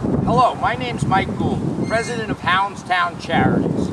Hello, my name's Mike Gould, president of Hounds Charities.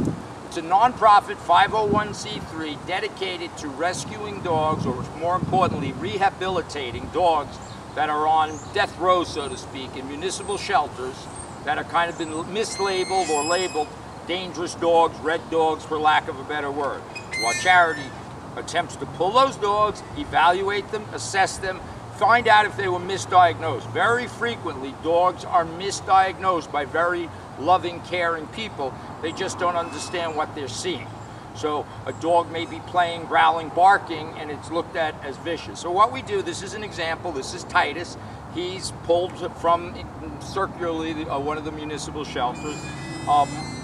It's a non-profit 501c3 dedicated to rescuing dogs, or more importantly, rehabilitating dogs that are on death row, so to speak, in municipal shelters that have kind of been mislabeled or labeled dangerous dogs, red dogs, for lack of a better word. While Charity attempts to pull those dogs, evaluate them, assess them, find out if they were misdiagnosed. Very frequently, dogs are misdiagnosed by very loving, caring people. They just don't understand what they're seeing. So a dog may be playing, growling, barking, and it's looked at as vicious. So what we do, this is an example, this is Titus. He's pulled from circularly one of the municipal shelters,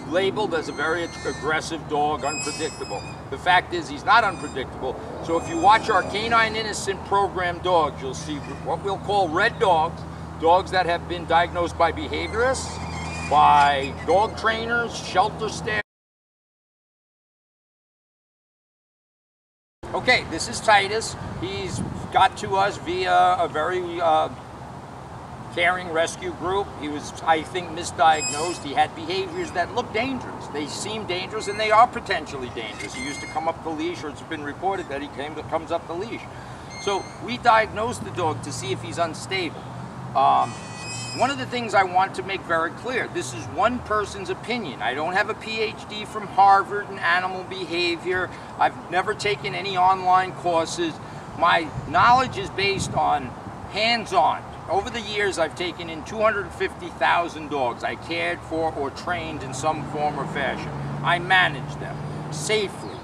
labeled as a very aggressive dog, unpredictable. The fact is, he's not unpredictable. So if you watch our Canine Innocent program dogs, you'll see what we'll call red dogs, dogs that have been diagnosed by behaviorists, by dog trainers, shelter staff. Okay, this is Titus. He's got to us via a very caring rescue group. He was, I think, misdiagnosed. He had behaviors that look dangerous. They seem dangerous, and they are potentially dangerous. He used to come up the leash, or it's been reported that he comes up the leash. So we diagnosed the dog to see if he's unstable. One of the things I want to make very clear, this is one person's opinion. I don't have a PhD from Harvard in animal behavior. I've never taken any online courses. My knowledge is based on hands-on. Over the years, I've taken in 250,000 dogs I cared for or trained in some form or fashion. I manage them safely.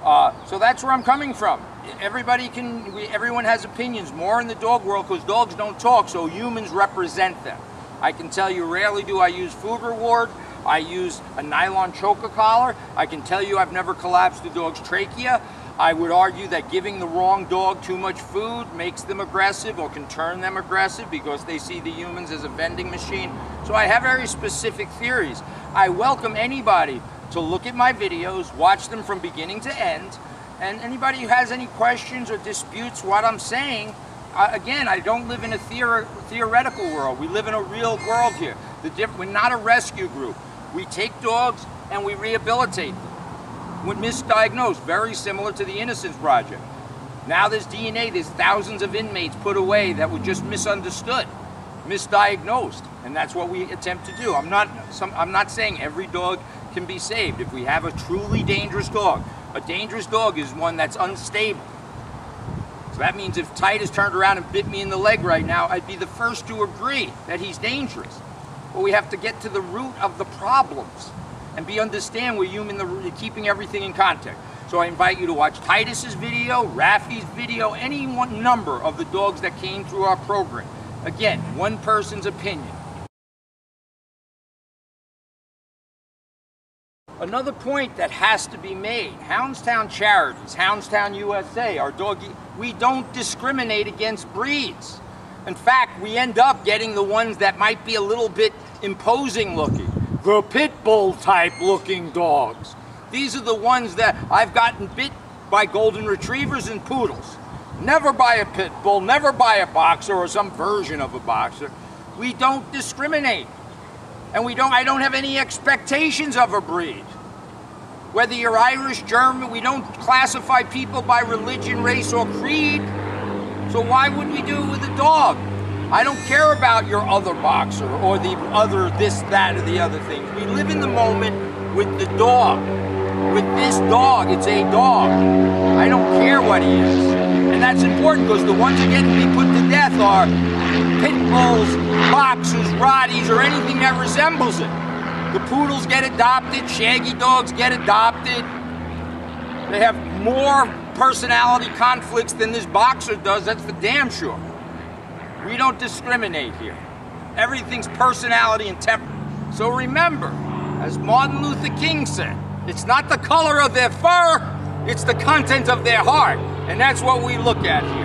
So that's where I'm coming from. Everyone has opinions, more in the dog world, because dogs don't talk, so humans represent them. I can tell you, rarely do I use food reward. I use a nylon choker collar. I can tell you I've never collapsed a dog's trachea. I would argue that giving the wrong dog too much food makes them aggressive or can turn them aggressive because they see the humans as a vending machine. So I have very specific theories. I welcome anybody to look at my videos, watch them from beginning to end, and anybody who has any questions or disputes what I'm saying, again, I don't live in a theoretical world. We live in a real world here. We're not a rescue group. We take dogs and we rehabilitate them when misdiagnosed, very similar to the Innocence Project. Now there's DNA, there's thousands of inmates put away that were just misunderstood, misdiagnosed, and that's what we attempt to do. I'm not saying every dog can be saved. If we have a truly dangerous dog, a dangerous dog is one that's unstable. So that means if Titus turned around and bit me in the leg right now, I'd be the first to agree that he's dangerous. But we have to get to the root of the problems and understand we're human, keeping everything in context. So I invite you to watch Titus's video, Rafi's video, any one number of the dogs that came through our program. Again, one person's opinion. Another point that has to be made, Houndstown Charities, Houndstown USA, our doggy, we don't discriminate against breeds. In fact, we end up getting the ones that might be a little bit imposing looking. The pit bull type looking dogs. These are the ones that I've gotten bit by golden retrievers and poodles. Never by a pit bull, never by a boxer or some version of a boxer. We don't discriminate. And I don't have any expectations of a breed. Whether you're Irish, German, we don't classify people by religion, race, or creed. So why would we do it with a dog? I don't care about your other boxer or the other this, that, or the other things. We live in the moment with the dog. With this dog, it's a dog. I don't care what he is. And that's important because the ones that get to be put to death are pit bulls, boxers, Rotties, or anything that resembles it. The poodles get adopted, shaggy dogs get adopted. They have more personality conflicts than this boxer does, that's for damn sure. We don't discriminate here. Everything's personality and temperament. So remember, as Martin Luther King said, it's not the color of their fur, it's the content of their heart. And that's what we look at here.